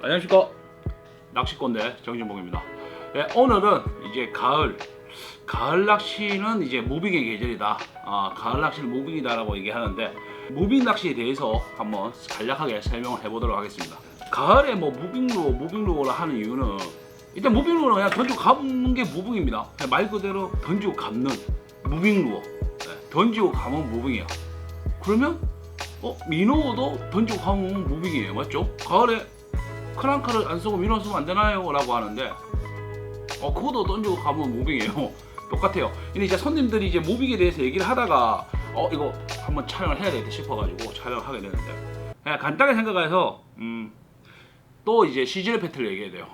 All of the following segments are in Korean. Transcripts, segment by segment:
안녕하십니까, 낚시꾼대 정진봉입니다. 네, 오늘은 이제 가을 낚시는 이제 무빙의 계절이다. 가을 낚시는 무빙이다라고 얘기하는데, 무빙 낚시에 대해서 한번 간략하게 설명을 해보도록 하겠습니다. 가을에 뭐 무빙루어를 하는 이유는, 일단 무빙루어는 그냥 던지고 감는 게 무빙입니다. 말 그대로 던지고 감는 무빙루어. 네, 던지고 감은 무빙이야. 그러면 민어도 던지고 감은 무빙이에요, 맞죠? 가을에 크랑크를 안 쓰고 민어 쓰면 안 되나요? 라고 하는데, 그것도 던지고 가면 무빙이에요. 똑같아요. 근데 이제 손님들이 이제 무빙에 대해서 얘기를 하다가 이거 한번 촬영을 해야 되겠다 싶어가지고 촬영을 하게 되는데, 그냥 간단하게 생각해서 또 이제 시즌의 패턴을 얘기해야 돼요.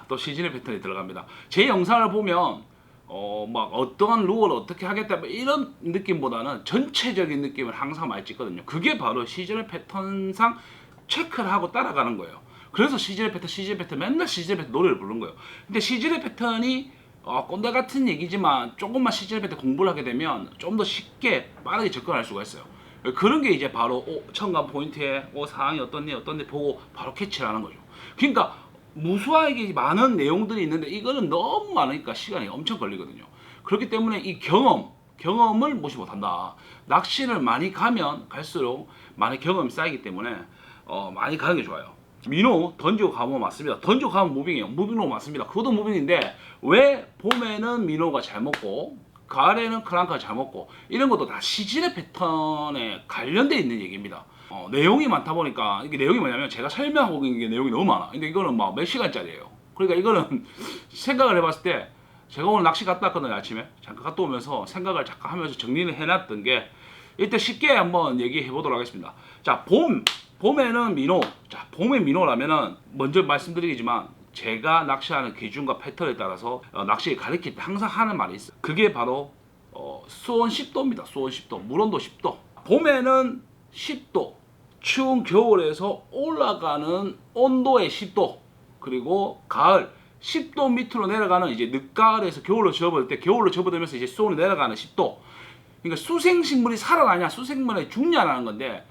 또 시즌의 패턴이 들어갑니다. 제 영상을 보면 막 어떠한 루어를 어떻게 하겠다 뭐 이런 느낌보다는 전체적인 느낌을 항상 많이 찍거든요. 그게 바로 시즌의 패턴상 체크를 하고 따라가는 거예요. 그래서 시즌의 패턴 맨날 시즌의 패턴 노래를 부르는 거예요. 근데 시즌의 패턴이 꼰대 같은 얘기지만 조금만 시즌의 패턴 공부를 하게 되면 좀 더 쉽게 빠르게 접근할 수가 있어요. 그런 게 이제 바로 첨가 포인트에 상황이 어떤데 보고 바로 캐치를 하는 거죠. 그러니까 무수하게 많은 내용들이 있는데 이거는 너무 많으니까 시간이 엄청 걸리거든요. 그렇기 때문에 이 경험을 무시 못한다. 낚시를 많이 가면 갈수록 많은 경험이 쌓이기 때문에 많이 가는 게 좋아요. 민호 던지고 가면 맞습니다. 던지고 가면 무빙이에요. 무빙로 맞습니다. 그것도 무빙인데 왜 봄에는 민호가 잘 먹고 가을에는 크랑크가 잘 먹고, 이런 것도 다 시즌의 패턴에 관련돼 있는 얘기입니다. 내용이 많다 보니까, 이게 내용이 뭐냐면 제가 설명하고 있는 게 내용이 너무 많아. 근데 이거는 막 몇 시간짜리예요. 그러니까 이거는 생각을 해봤을 때, 제가 오늘 낚시 갔다 왔거든요. 아침에 잠깐 갔다 오면서 생각을 잠깐 하면서 정리를 해놨던 게, 일단 쉽게 한번 얘기해 보도록 하겠습니다. 자, 봄에는 민호. 자, 봄의 민호라면은 먼저 말씀드리지만, 제가 낚시하는 기준과 패턴에 따라서 낚시 가르칠 때 항상 하는 말이 있어요. 그게 바로 수온 10도입니다. 수온 10도, 물온도 10도. 봄에는 10도, 추운 겨울에서 올라가는 온도의 10도. 그리고 가을 10도 밑으로 내려가는, 이제 늦가을에서 겨울로 접어들 때, 겨울로 접어들면서 이제 수온이 내려가는 10도. 그러니까 수생식물이 살아나냐, 수생물이 죽냐라는 건데,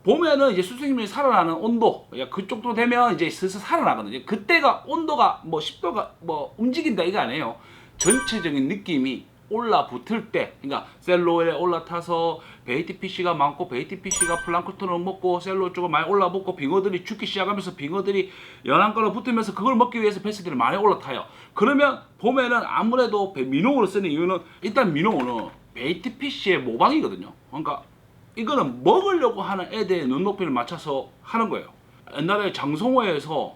봄에는 이제 수생식물이 살아나는 온도, 그쪽도 되면 이제 슬슬 살아나거든요. 그때가 온도가 뭐 10도가 뭐 움직인다 이거 아니에요. 전체적인 느낌이 올라붙을 때, 그러니까 셀로에 올라타서 베이티피쉬가 많고, 베이티피쉬가 플랑크톤을 먹고 셀로 쪽을 많이 올라붙고, 빙어들이 죽기 시작하면서 빙어들이 연안가로 붙으면서 그걸 먹기 위해서 베스들이 많이 올라타요. 그러면 봄에는 아무래도 민어를 쓰는 이유는, 일단 민어는 베이티피쉬의 모방이거든요. 그러니까 이거는 먹으려고 하는 애들의 눈높이를 맞춰서 하는 거예요. 옛날에 장성호에서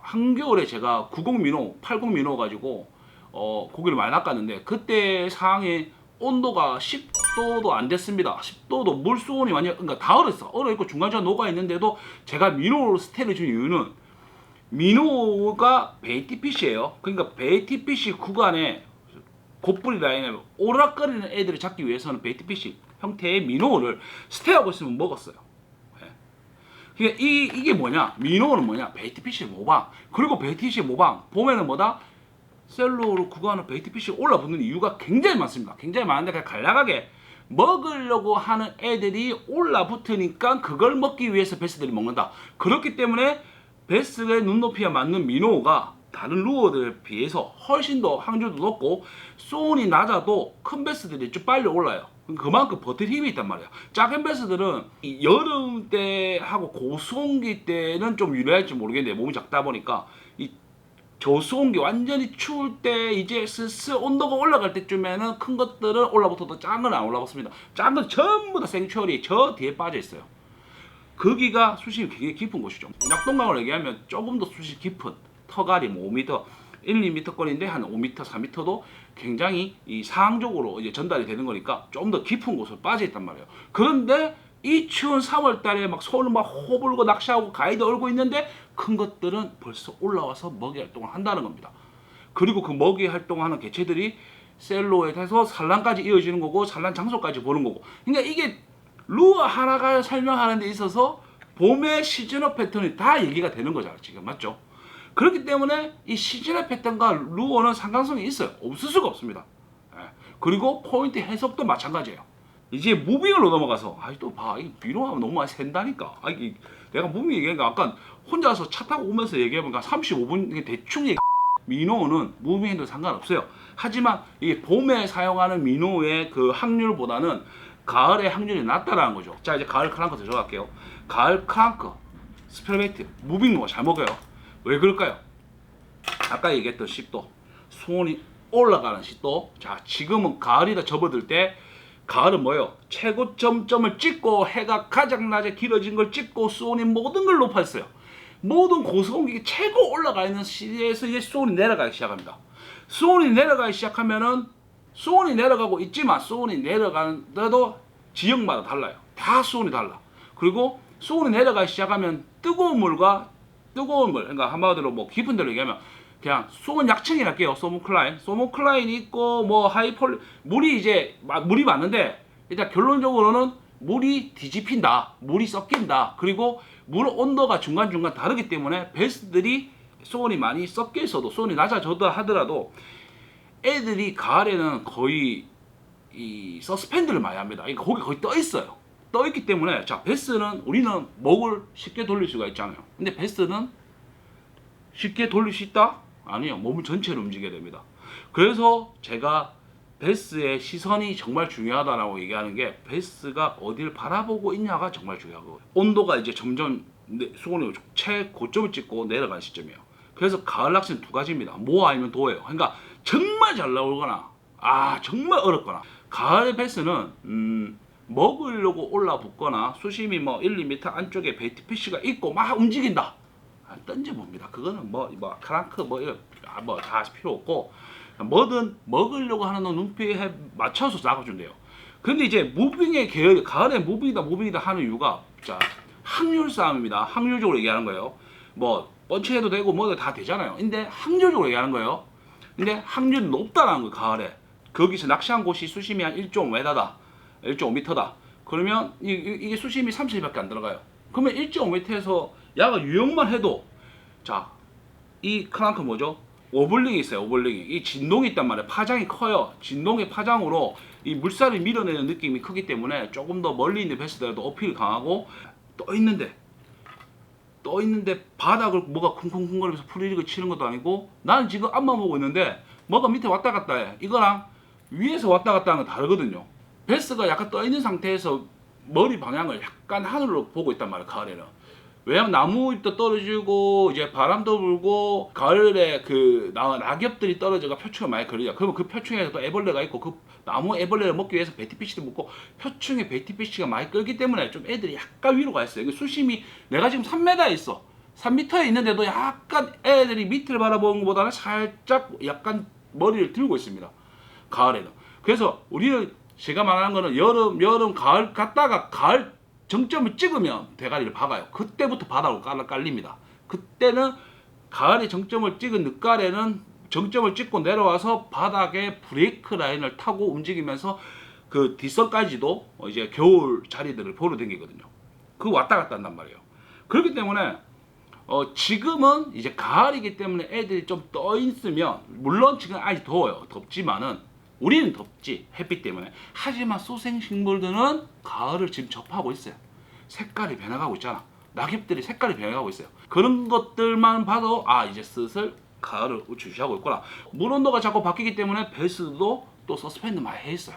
한겨울에 제가 90 민호, 80 민호 가지고 고기를 많이 낚았는데, 그때 상황이 온도가 10도도 안 됐습니다. 10도도 물수온이 완전, 그러니까 다 얼어있고 중간중간 녹아 있는데도 제가 민호로 스테이를 준 이유는, 민호가 베이티피쉬예요. 그러니까 베이티피쉬 구간에 곧뿌리 라인에 오락거리는 애들을 잡기 위해서는 베이티피쉬 형태의 민어를 스테이하고 있으면 먹었어요. 그러니까 이게 뭐냐? 민어는 뭐냐? 베이티피쉬 모방. 그리고 베이티피쉬 모방 봄에는 뭐다? 셀로로 구간을 베이티피쉬 올라붙는 이유가 굉장히 많습니다. 굉장히 많은데, 그냥 간략하게 먹으려고 하는 애들이 올라붙으니까 그걸 먹기 위해서 베스들이 먹는다. 그렇기 때문에 베스의 눈높이에 맞는 민어가 다른 루어들에 비해서 훨씬 더 항주도 높고, 수온이 낮아도 큰 베스들이 좀 빨리 올라요. 그만큼 버틸 힘이 있단 말이에요. 작은 베스들은 여름 때하고 고수온기 때는 좀 유리할지 모르겠는데, 몸이 작다 보니까 이 저수온기 완전히 추울 때 이제 슬슬 온도가 올라갈 때쯤에는 큰 것들은 올라붙어도 작은 건 안 올라붙습니다. 작은 건 전부 다 생추얼이 저 뒤에 빠져 있어요. 거기가 수심이 굉장히 깊은 곳이죠. 낙동강을 얘기하면 조금 더 수심 깊은 터갈이 5m, 1, 2m 거리인데 한 5m, 4m도 굉장히 이 상항적으로 이제 전달이 되는 거니까 좀 더 깊은 곳으로 빠져 있단 말이에요. 그런데 이 추운 3월 달에 막 서울 막 호불고 낚시하고 가이드 얼고 있는데, 큰 것들은 벌써 올라와서 먹이 활동을 한다는 겁니다. 그리고 그 먹이 활동하는 개체들이 셀로에 해서 산란까지 이어지는 거고, 산란 장소까지 보는 거고. 그러니까 이게 루어 하나가 설명하는 데 있어서 봄의 시즌업 패턴이 다 얘기가 되는 거잖아요, 지금. 맞죠? 그렇기 때문에 이 시즌의 패턴과 루어는 상관성이 있어요. 없을 수가 없습니다. 그리고 포인트 해석도 마찬가지예요. 이제 무빙으로 넘어가서 아이 또 봐, 이 민호하면 너무 많이 샌다니까. 내가 무빙 얘기하니까 아까 혼자서 차 타고 오면서 얘기해보니까 35분 대충 민호는 무빙해도 상관없어요. 하지만 이게 봄에 사용하는 민호의 그 확률보다는 가을의 확률이 낮다라는 거죠. 자, 이제 가을 크랑크 들어갈게요. 가을 크랑크 스페르베이트 무빙로가 잘 먹어요. 왜 그럴까요? 아까 얘기했던 10도 수온이 올라가는 10도. 자, 지금은 가을이다 접어들 때 가을은 뭐예요? 최고 점점을 찍고 해가 가장 낮에 길어진 걸 찍고 수온이 모든 걸 높았어요. 모든 고수공격이 최고 올라가 있는 시기에서 이제 수온이 내려가기 시작합니다. 수온이 내려가기 시작하면은 수온이 내려가고 있지만 수온이 내려가는데도 지역마다 달라요. 다 수온이 달라. 그리고 수온이 내려가기 시작하면 뜨거운 물과 뜨거운 물, 그러니까 한마디로 뭐 깊은 데로 얘기하면 그냥 수온 약층이랄게요. 소모클라인이 있고 뭐 하이폴 물이 이제 물이 많은데 일단 결론적으로는 물이 뒤집힌다, 물이 섞인다. 그리고 물 온도가 중간중간 다르기 때문에 베스들이 수온이 많이 섞여 있어도 수온이 낮아져도 하더라도 애들이 가을에는 거의 이 서스펜드를 많이 합니다. 이거 거기 거의 떠 있어요. 떠 있기 때문에 자, 베스는 우리는 목을 쉽게 돌릴 수가 있잖아요. 근데 베스는 쉽게 돌릴 수 있다? 아니요. 몸을 전체를 움직여야 됩니다. 그래서 제가 베스의 시선이 정말 중요하다라고 얘기하는 게 베스가 어디를 바라보고 있냐가 정말 중요하고 온도가 이제 점점 수온이 최고점을 찍고 내려가는 시점이에요. 그래서 가을 낚시는 두 가지입니다. 모 아니면 도예요. 그러니까 정말 잘 나오거나 정말 어렵거나. 가을의 베스는 먹으려고 올라붙거나 수심이 뭐 1, 2m 안쪽에 베이트 피쉬가 있고 막 움직인다. 던져봅니다. 그거는 뭐 크랑크 다 필요 없고 뭐든 먹으려고 하는 눈빛에 맞춰서 잡아주면 돼요. 근데 이제 무빙의 계열, 가을에 무빙이다 하는 이유가 자, 확률 싸움입니다. 확률적으로 얘기하는 거예요. 뭐 펀치해도 되고 뭐도 다 되잖아요. 근데 확률적으로 얘기하는 거예요. 근데 확률이 높다라는 거예요. 가을에 거기서 낚시한 곳이 수심이 한 1.5m다 1.5m다 그러면 이게 수심이 30밖에 안 들어가요. 그러면 1.5m에서 야가 유형만 해도 자, 이 크랑크 뭐죠? 오블링이 있어요. 오블링이 이 진동이 있단 말이에요. 파장이 커요. 진동의 파장으로 이 물살을 밀어내는 느낌이 크기 때문에 조금 더 멀리 있는 베스들도 어필이 강하고 떠 있는데 바닥을 뭐가 쿵쿵쿵거리면서 프리릭을 치는 것도 아니고 나는 지금 앞만 보고 있는데 뭐가 밑에 왔다 갔다 해. 이거랑 위에서 왔다 갔다 하는 건 다르거든요. 베스가 약간 떠 있는 상태에서 머리 방향을 약간 하늘로 보고 있단 말이에요. 가을에는. 왜냐면 나무 잎도 떨어지고 이제 바람도 불고 가을에 그 낙엽들이 떨어져가 표층을 많이 걸리죠. 그러면 그 표층에 또 애벌레가 있고 그 나무 애벌레를 먹기 위해서 베티피쉬도 먹고 표층에 베티피쉬가 많이 끌기 때문에 좀 애들이 약간 위로 가 있어요. 수심이 내가 지금 3m에 있어. 3m에 있는데도 약간 애들이 밑을 바라보는 것보다는 살짝 약간 머리를 들고 있습니다. 가을에는. 그래서 우리는 제가 말하는 거는 여름 가을 갔다가 가을 정점을 찍으면 대가리를 박아요. 그때부터 바닥으로 깔립니다. 그때는 가을에 정점을 찍은 늦가을에는 정점을 찍고 내려와서 바닥에 브레이크 라인을 타고 움직이면서 그 뒷선까지도 이제 겨울 자리들을 보러 다니거든요. 그 왔다 갔다 한단 말이에요. 그렇기 때문에 지금은 이제 가을이기 때문에 애들이 좀 떠 있으면 물론 지금 아직 더워요. 덥지만은 우리는 덥지 햇빛 때문에. 하지만 소생식물들은 가을을 지금 접하고 있어요. 색깔이 변해가고 있잖아. 낙엽들이 색깔이 변해가고 있어요. 그런 것들만 봐도 이제 슬슬 가을을 주시하고 있구나. 물 온도가 자꾸 바뀌기 때문에 베스도 또 서스펜드 많이 해 있어요.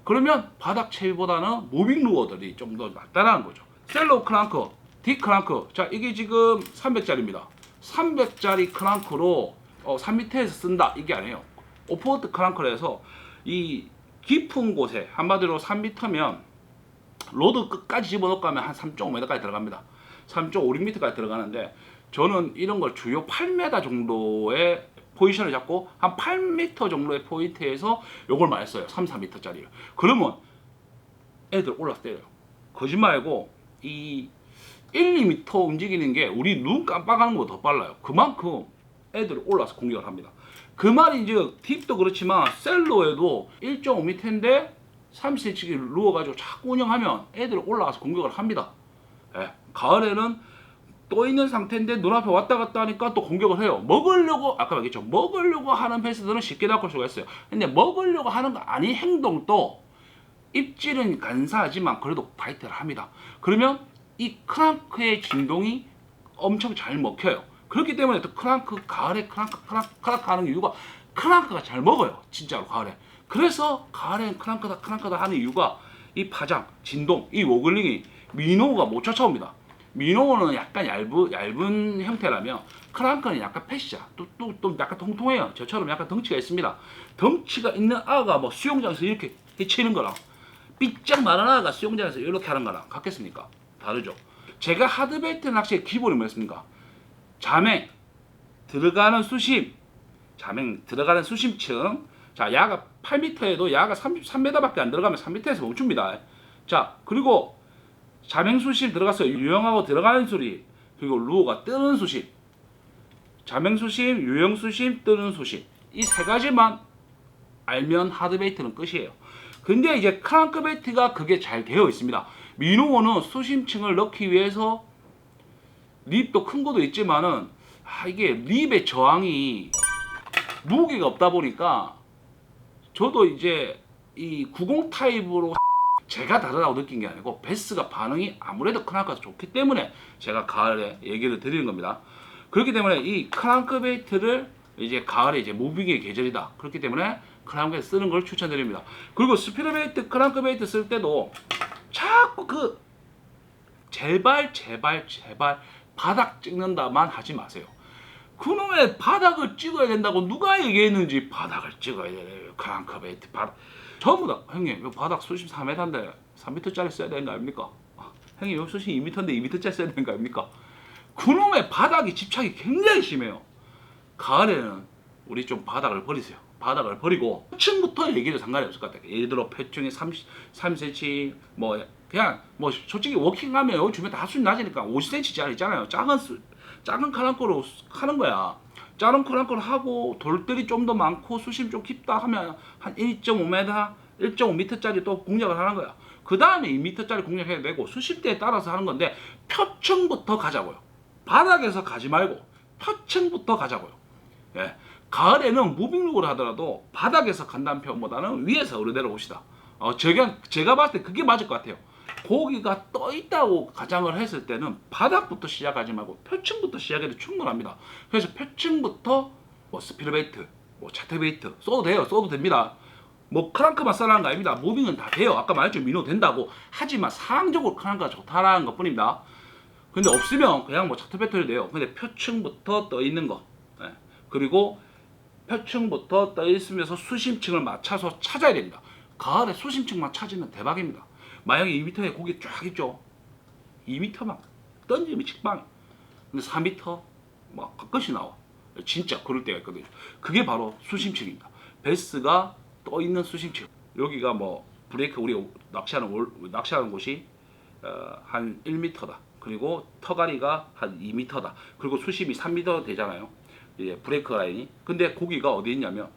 그러면 바닥 채비보다는 무빙 루어들이 좀 더 낫다라는 거죠. 셀로 크랑크, 딥 크랑크. 자, 이게 지금 300짜리입니다. 300짜리 크랑크로 3m에서 쓴다 이게 아니에요. 오프워드 크랑크를 해서 이 깊은 곳에 한마디로 3m면 로드 끝까지 집어넣고 하면 한 3.5m까지 들어갑니다. 3.56m까지 들어가는데 저는 이런 걸 주요 8m 정도의 포지션을 잡고 한 8m 정도의 포인트에서 요걸 많이 써요. 3, 4m짜리를. 그러면 애들 올라서 때려요. 거짓말이고 이 1, 2m 움직이는 게 우리 눈 깜빡하는 것보다 더 빨라요. 그만큼 애들 올라서 공격을 합니다. 그 말이 이제 딥도 그렇지만 셀로에도 1.5m인데 30cm 누워가지고 자꾸 운영하면 애들 올라가서 공격을 합니다. 가을에는 떠 있는 상태인데 눈앞에 왔다 갔다 하니까 또 공격을 해요. 먹으려고 아까 말했죠. 먹으려고 하는 패스들은 쉽게 낚을 수가 있어요. 근데 먹으려고 하는 거 아닌 행동도 입질은 간사하지만 그래도 바이트를 합니다. 그러면 이 크랑크의 진동이 엄청 잘 먹혀요. 그렇기 때문에 또 크랑크 가을에 크랑크 하는 이유가 크랑크가 잘 먹어요. 진짜로 가을에. 그래서 가을엔 크랑크다 하는 이유가 이 파장, 진동, 이 워글링이 미노우가 못 쫓아옵니다. 미노우는 약간 얇은 형태라면 크랑크는 약간 패시자, 또 약간 통통해요. 저처럼 약간 덩치가 있습니다. 덩치가 있는 아가 뭐 수영장에서 이렇게 해치는 거랑 삐쩍 마른 아가 수영장에서 이렇게 하는 거랑 같겠습니까? 다르죠. 제가 하드베이트 낚시의 기본이 뭐였습니까? 자맹 들어가는 수심, 자맹 들어가는 수심층. 자, 야가 8m에도 야가 33m밖에 안 들어가면 3m에서 멈춥니다. 자, 그리고 자맹 수심 들어가서 유형하고 들어가는 소리, 그리고 루어가 뜨는 수심, 자맹 수심, 유형 수심, 뜨는 수심, 이 세 가지만 알면 하드베이트는 끝이에요. 근데 이제 크랑크베이트가 그게 잘 되어 있습니다. 미노어는 수심층을 넣기 위해서 립도 큰 것도 있지만은 이게 립의 저항이 무게가 없다 보니까 저도 이제 이 90 타입으로 제가 다르다고 느낀 게 아니고 베스가 반응이 아무래도 크랑크가 좋기 때문에 제가 가을에 얘기를 드리는 겁니다. 그렇기 때문에 이 크랑크베이트를 이제 가을에 이제 무빙의 계절이다. 그렇기 때문에 크랑크베이트 쓰는 걸 추천드립니다. 그리고 스피드베이트, 크랑크베이트 쓸 때도 자꾸 제발 바닥 찍는다만 하지 마세요. 그놈의 바닥을 찍어야 된다고 누가 얘기했는지 바닥을 찍어야 돼요. 크랑크베이트 바닥. 전부 다 형님 이 바닥 수심 4m인데 3m짜리 써야 되는 거 아닙니까? 형님 이 수심 2m인데 2m짜리 써야 되는 거 아닙니까? 그놈의 바닥이 집착이 굉장히 심해요. 가을에는 우리 좀 바닥을 버리세요. 바닥을 버리고 표층부터 얘기를 상관이 없을 것 같아요. 예를 들어 표층이 3cm 뭐 그냥 뭐 솔직히 워킹하면 여기 주변 다 수준 낮으니까 50cm짜리 있잖아요. 작은 크랑크로 하는 거야. 작은 크랑크를 하고 돌들이 좀 더 많고 수심 좀 깊다 하면 한 1.5m, 1.5m짜리 또 공략을 하는 거야. 그 다음에 2m짜리 공략해야 되고 수심대에 따라서 하는 건데 표층부터 가자고요. 바닥에서 가지 말고 표층부터 가자고요. 예. 가을에는 무빙룩을 하더라도 바닥에서 간다는 표현보다는 위에서 어르내려 옵시다. 제가 봤을 때 그게 맞을 것 같아요. 고기가 떠 있다고 가정을 했을 때는 바닥부터 시작하지 말고 표층부터 시작해도 충분합니다. 그래서 표층부터 뭐 스피드베이트, 뭐 차트베이트 써도 돼요. 써도 됩니다. 뭐 크랑크만 써라는 거 아닙니다. 무빙은 다 돼요. 아까 말했죠. 민호 된다고. 하지만 상황적으로 크랑크가 좋다라는 것 뿐입니다. 근데 없으면 그냥 뭐 차트베이트를 돼요. 근데 표층부터 떠 있는 거. 네. 그리고 표층부터 떠 있으면서 수심층을 맞춰서 찾아야 됩니다. 가을에 수심층만 찾으면 대박입니다. 만약에 2m에 고기 쫙 있죠. 2m만 던지면 직방. 근데 4m 막 가끔씩 나와. 진짜 그럴 때가 있거든요. 그게 바로 수심층입니다. 베스가 떠 있는 수심층. 여기가 뭐 브레이크 우리 낚시하는 곳이 한 1m다. 그리고 터가리가 한 2m다. 그리고 수심이 3m 되잖아요. 예, 브레이크 라인이. 근데 고기가 어디 있냐면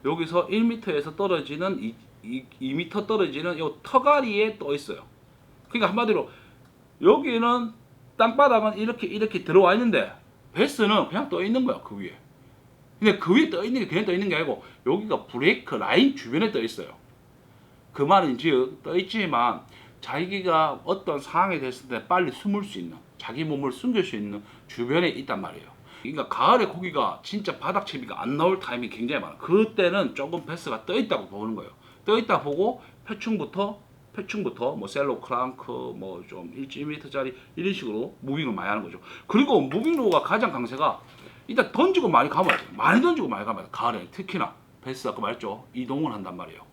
여기서 1m에서 떨어지는 2m 떨어지는 요 터가리에 떠 있어요. 그러니까 한마디로 여기는 땅바닥은 이렇게 들어와 있는데 베스는 그냥 떠 있는 거야. 그 위에. 근데 그 위에 떠 있는 게 그냥 떠 있는 게 아니고 여기가 브레이크 라인 주변에 떠 있어요. 그 말은 즉 떠 있지만 자기가 어떤 상황에 됐을 때 빨리 숨을 수 있는, 자기 몸을 숨길 수 있는 주변에 있단 말이에요. 그러니까 가을에 고기가 진짜 바닥 채비가 안 나올 타임이 굉장히 많아. 그때는 조금 베스가 떠 있다고 보는 거예요. 떠 있다 보고 표층부터 뭐 셀로 크랑크 뭐 좀 1.2m짜리 이런 식으로 무빙을 많이 하는 거죠. 그리고 무빙로가 가장 강세가 일단 던지고 많이 감아야 돼요. 많이 던지고 많이 감아야 돼요. 가을에 특히나 베스 아까 말했죠. 이동을 한단 말이에요.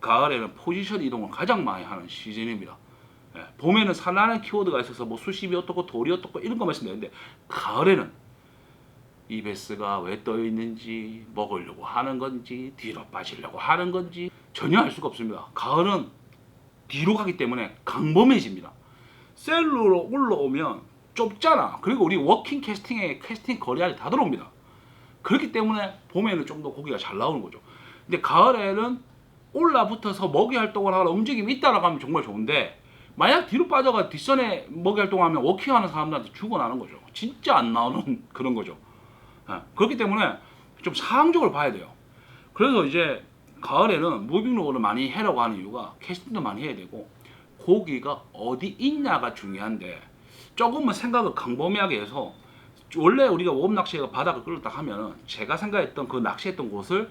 가을에는 포지션 이동을 가장 많이 하는 시즌입니다. 예, 봄에는 산란한 키워드가 있어서 뭐 수심이 어떻고 돌이 어떻고 이런 거 말씀드렸는데 가을에는 이 베스가 왜 떠 있는지, 먹으려고 하는 건지, 뒤로 빠지려고 하는 건지 전혀 알 수가 없습니다. 가을은 뒤로 가기 때문에 강범해집니다. 셀루로 올라오면 좁잖아. 그리고 우리 워킹 캐스팅에 캐스팅 거리알이 다 들어옵니다. 그렇기 때문에 봄에는 좀 더 고기가 잘 나오는 거죠. 근데 가을에는 올라붙어서 먹이 활동을 하거나 움직임이 있다라고 하면 정말 좋은데 만약 뒤로 빠져가 뒷선에 먹이 활동하면 워킹하는 사람들한테 죽어나는 거죠. 진짜 안 나오는 그런 거죠. 그렇기 때문에 좀 상황적으로 봐야 돼요. 그래서 이제 가을에는 무빙로그를 많이 해라고 하는 이유가 캐스팅도 많이 해야 되고 고기가 어디 있냐가 중요한데 조금만 생각을 광범위하게 해서 원래 우리가 웜 낚시가 바닥을 끌었다 하면은 제가 생각했던 그 낚시했던 곳을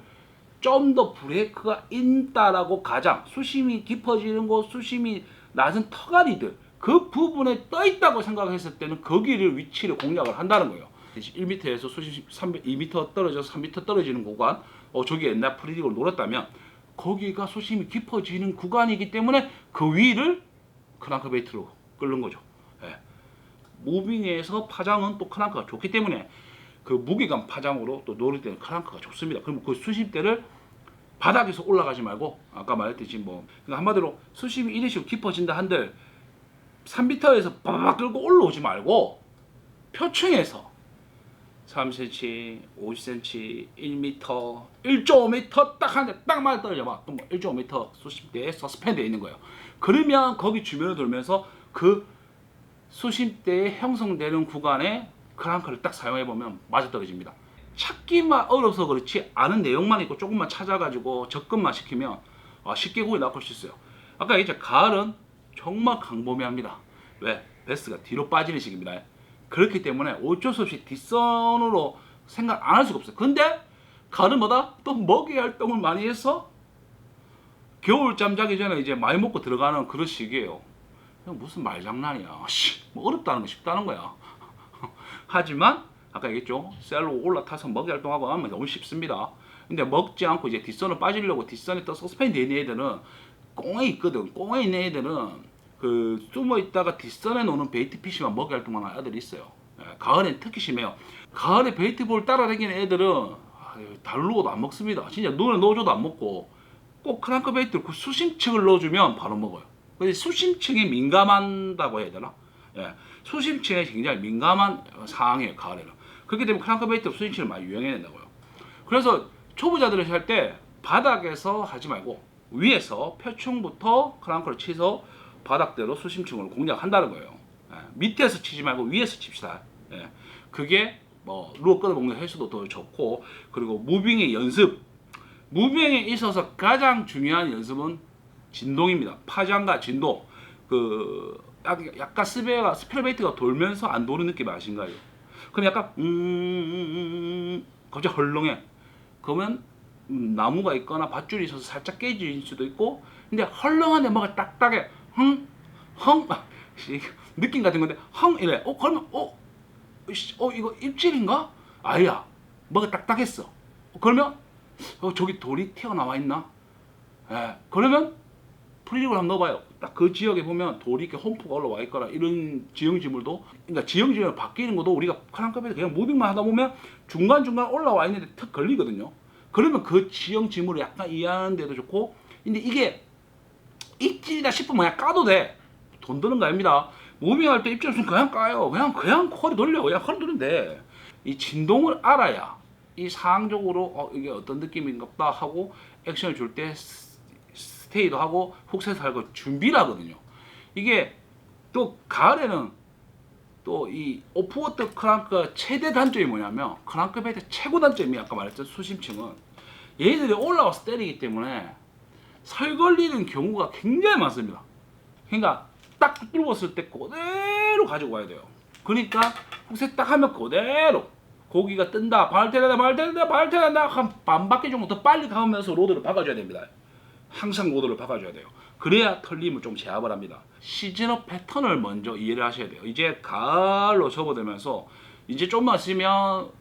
좀 더 브레이크가 있다라고 가장 수심이 깊어지는 곳, 수심이 낮은 터가리들 그 부분에 떠 있다고 생각했을 때는 거기를 위치를 공략을 한다는 거예요. 1m에서 수심 2m 떨어져서 3m 떨어지는 구간, 저기 옛날 프리dig으로 놀았다면 거기가 수심이 깊어지는 구간이기 때문에 그 위를 크랑크베이트로 끓는 거죠. 예. 무빙에서 파장은 또 크랑크가 좋기 때문에 그 무게감 파장으로 또 노릴 때는 크랑크가 좋습니다. 그럼 그 수심대를 바닥에서 올라가지 말고 아까 말했듯이 뭐 그러니까 한마디로 수심이 이런 식으로 깊어진다 한들 3m에서 바박 끌고 올라오지 말고 표층에서 3cm, 50cm, 1m, 1.5m 딱 하는데 딱 맞아 떨어져봐. 그럼 1.5m 수심대에 서스펜드에 있는 거예요. 그러면 거기 주변을 돌면서 그 수심대에 형성되는 구간에 크랑크를 딱 사용해보면 맞아 떨어집니다. 찾기만 어려서 그렇지 아는 내용만 있고 조금만 찾아가지고 접근만 시키면 쉽게 고기 낚을 수 있어요. 아까 이제 가을은 정말 광범위합니다. 왜? 베스가 뒤로 빠지는 시기입니다. 그렇기 때문에 어쩔 수 없이 뒷선으로 생각 안 할 수가 없어요. 근데 가을은 뭐다? 또 먹이 활동을 많이 해서 겨울잠 자기 전에 이제 많이 먹고 들어가는 그런 시기예요. 무슨 말장난이야. 뭐 어렵다는 거 쉽다는 거야. 하지만 아까 얘기했죠. 셀로 올라타서 먹이 활동하고 하면 너무 쉽습니다. 근데 먹지 않고 이제 뒷선을 빠지려고 뒷선에 또 서스펜드 있는 애들은 꽁에 있거든. 꽁에 있는 애들은 그 숨어 있다가 뒷선에 노는 베이트 피시만 먹이 활동하는 애들이 있어요. 가을엔 특히 심해요. 가을에 베이트볼 따라다니는 애들은 달루고도 안 먹습니다. 진짜 눈에 넣어줘도 안 먹고 꼭 크랑크 베이트를 그 수심층을 넣어주면 바로 먹어요. 근데 수심층에 민감한다고 해야 되나? 예, 수심층에 굉장히 민감한 상황이에요. 가을에는. 그렇기 때문에 크랑크 베이트 수심층을 많이 유행해야 된다고요. 그래서 초보자들이 할 때 바닥에서 하지 말고 위에서 표층부터 크랑크를 치서 바닥대로 수심층을 공략한다는 거예요. 예, 밑에서 치지 말고 위에서 칩시다. 예, 그게 뭐 루어 끌어먹는 횟수도 더 좋고 그리고 무빙의 연습 무빙에 있어서 가장 중요한 연습은 진동입니다. 파장과 진동. 그 약간 스피러베이트가 돌면서 안 도는 느낌 아신가요? 그럼 약간 갑자기 헐렁해. 그러면 나무가 있거나 밧줄이 있어서 살짝 깨질 수도 있고 근데 헐렁한데 뭐가 딱딱해. 느낌 같은 건데 이래. 그러면 이거 입질인가? 아니야. 뭐가 딱딱했어. 그러면 저기 돌이 튀어나와 있나? 예. 그러면 프리dig을 한번 넣어봐요. 딱 그 지역에 보면 돌이 이렇게 홈프가 올라와 있거나 이런 지형지물도 그러니까 지형지물 바뀌는 것도 우리가 크랑크베이트 그냥 무빙만 하다 보면 중간중간 올라와 있는데 턱 걸리거든요. 그러면 그 지형지물을 약간 이해하는 데도 좋고 근데 이게 입질이다 싶으면 그냥 까도 돼. 돈 드는 거 아닙니다. 무빙할 때 입질 없으면 그냥 까요. 그냥 허리 돌려. 그냥 허리 돌리면 돼. 이 진동을 알아야 이 상황적으로 이게 어떤 느낌인가 하고 액션을 줄 때 스테이도 하고 훅셋을 하고 준비를 하거든요. 이게 또 가을에는 또 이 오프워터 크랑크가 최대 단점이 뭐냐면 크랑크베이트 최고 단점이 아까 말했던 수심층은 얘들이 올라와서 때리기 때문에 설 걸리는 경우가 굉장히 많습니다. 그러니까 딱 뚫었을 때 그대로 가지고 와야 돼요. 그러니까 훅셋 딱 하면 그대로 고기가 뜬다, 발태된다 한 반 바퀴 정도 더 빨리 가면서 로드를 박아줘야 됩니다. 항상 로드를 박아줘야 돼요. 그래야 털림을 좀 제압을 합니다. 시즌업 패턴을 먼저 이해를 하셔야 돼요. 이제 가을로 접어들면서 이제 좀만 있으면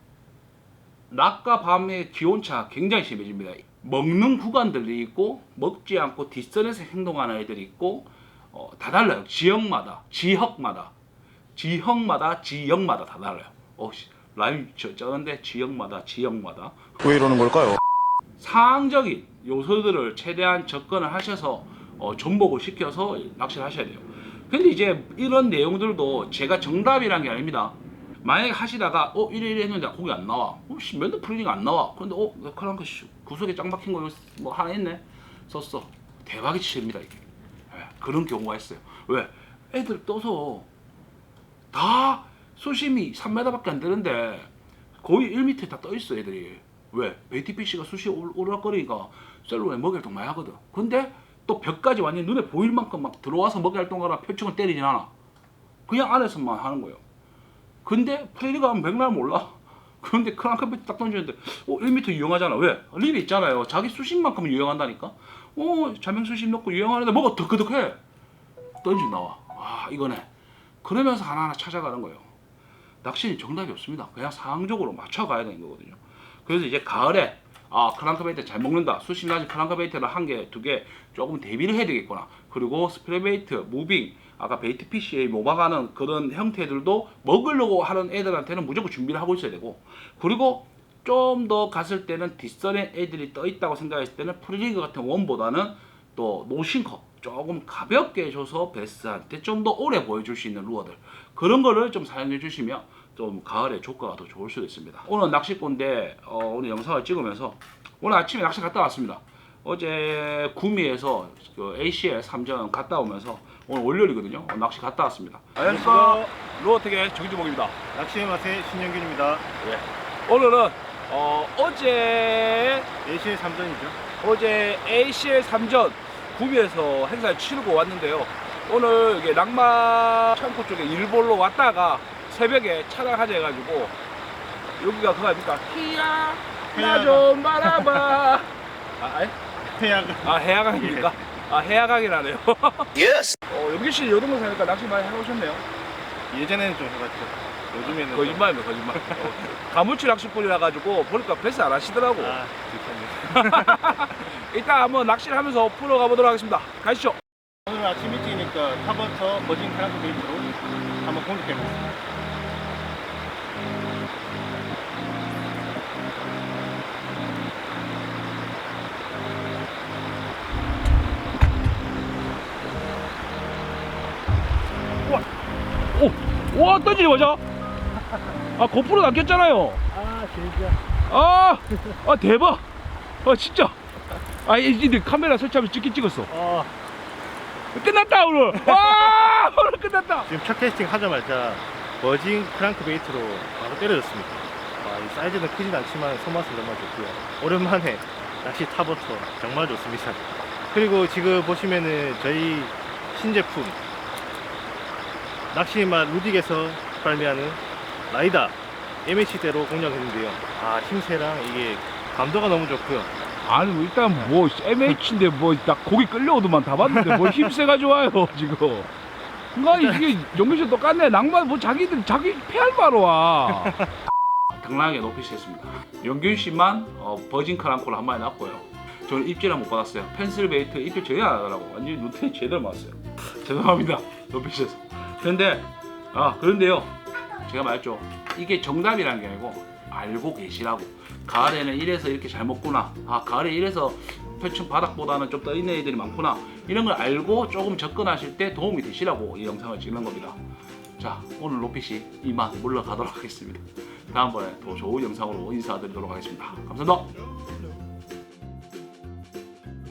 낮과 밤의 기온차 굉장히 심해집니다. 먹는 구간들이 있고 먹지 않고 뒷선에서 행동하는 애들이 있고 다 달라요. 지역마다 다 달라요. 라임 쩌는데 지역마다 왜 이러는 걸까요? 상황적인 요소들을 최대한 접근을 하셔서 접목을 시켜서 낚시를 하셔야 돼요. 근데 이제 이런 내용들도 제가 정답이란 게 아닙니다. 만약에 하시다가 이래 했는데 고기 안 나와. 맨날 프리딩 안 나와. 근데 크랑크 구석에 짱 박힌 거 뭐 하나 있네. 썼어. 대박이 치입니다 이게. 그런 경우가 있어요. 왜? 애들 떠서 다 수심이 3m밖에 안 되는데 거의 1m 다 떠 있어 애들이. 왜? 베이티피쉬가 수시 오르락거리니까 셀로에 먹이 활동 많이 하거든. 근데 또 벽까지 완전 눈에 보일 만큼 막 들어와서 먹이 활동하라 표층을 때리진 않아. 그냥 안에서만 하는 거예요. 근데 프레이리가 하면 백날 몰라. 그런데 크랑크베이트 딱 던지는데 1m 유용하잖아. 왜? 릴이 있잖아요. 자기 수심만큼은 유용한다니까. 자명 수심 넣고 유용하는데 뭐가 덕크덕해. 던지 나와. 와 이거네. 그러면서 하나하나 찾아가는 거예요. 낚시는 정답이 없습니다. 그냥 상황적으로 맞춰가야 되는 거거든요. 그래서 이제 가을에 크랑크베이트 잘 먹는다. 수심 낮은 크랑크베이트를 한 개, 두 개 조금 대비를 해야 되겠구나. 그리고 스프레이베이트, 무빙, 아까 베이트피쉬에 모방하는 그런 형태들도 먹으려고 하는 애들한테는 무조건 준비를 하고 있어야 되고, 그리고 좀 더 갔을 때는 뒷선에 애들이 떠 있다고 생각했을 때는 프리리그 같은 원보다는 또 노싱커 조금 가볍게 줘서 베스한테 좀 더 오래 보여줄 수 있는 루어들, 그런 거를 좀 사용해 주시면 좀 가을에 조과가 더 좋을 수도 있습니다. 오늘 낚시꾼데 오늘 영상을 찍으면서 오늘 아침에 낚시 갔다 왔습니다. 어제 구미에서 그 ACL 3전 갔다 오면서 오늘 월요일이거든요. 낚시 갔다 왔습니다. 안녕하십니까. 루어텍의 정주봉입니다. 낚시의 맛의 신영균입니다. 예. 오늘은 어제 ACL 3전이죠. 어제 ACL 3전 구미에서 행사를 치르고 왔는데요. 오늘 이게 낙마 창고 쪽에 일본로 왔다가 새벽에 차량 하자 해가지고 여기가 그거 아닙니까? 희야 나 좀 바라봐. 해야강입니까? 해야강이라네요. 예스. 영규 씨 요동도 사니까 낚시 많이 해오셨네요. 예전에는 좀 해봤죠. 요즘에는 거짓말이면 거짓말. 가물치 낚시꾼이라 가지고 보니까 패스 안 하시더라고. 그렇겠네요. 일단 한번 낚시를 하면서 풀어가 보도록 하겠습니다. 가시죠. 오늘 아침 일찍이니까 타버터 버진 크랑크베이트로 한번 공격해보겠습니다. 와 던지지 마자. 고프로 낚였잖아요. 진짜. 대박. 진짜. 이제 카메라 설치하면서 찍긴 찍었어. 끝났다 오늘. 와 오늘 끝났다. 지금 첫 캐스팅 하자마자 버진 크랑크베이트로 바로 때려줬습니다. 이 사이즈는 크진 않지만 손맛은 정말 좋고요. 오랜만에 낚시 타버터 정말 좋습니다. 그리고 지금 보시면은 저희 신제품 낚시맛 루딕에서 발매하는 라이다 MH대로 공략했는데요. 힘새랑 이게 감도가 너무 좋고요. 아니 일단 뭐 MH인데 뭐 나 고기 끌려오더만 다 봤는데 뭐 힘세가 좋아요 지금. 아니 이게 영규씨 똑같네. 낭만 뭐 자기 패할 바로 와. 당당하게 높이시겠습니다. 영균 씨만 버진 크랑콜을 한 마리 놨고요. 저는 입질을 못 받았어요. 펜슬 베이트 입질 전혀 안 하더라고. 완전히 눈탱이 제대로 맞았어요. 죄송합니다. 높이셔서. 그런데요. 제가 말했죠. 이게 정답이라는 게 아니고 알고 계시라고. 가을에는 이래서 이렇게 잘 먹구나. 가을에 이래서 표층 바닥보다는 좀 떠 있는 애들이 많구나. 이런 걸 알고 조금 접근하실 때 도움이 되시라고 이 영상을 찍는 겁니다. 자, 오늘 로피씨 이만 물러가도록 하겠습니다. 다음번에 더 좋은 영상으로 인사드리도록 하겠습니다. 감사합니다.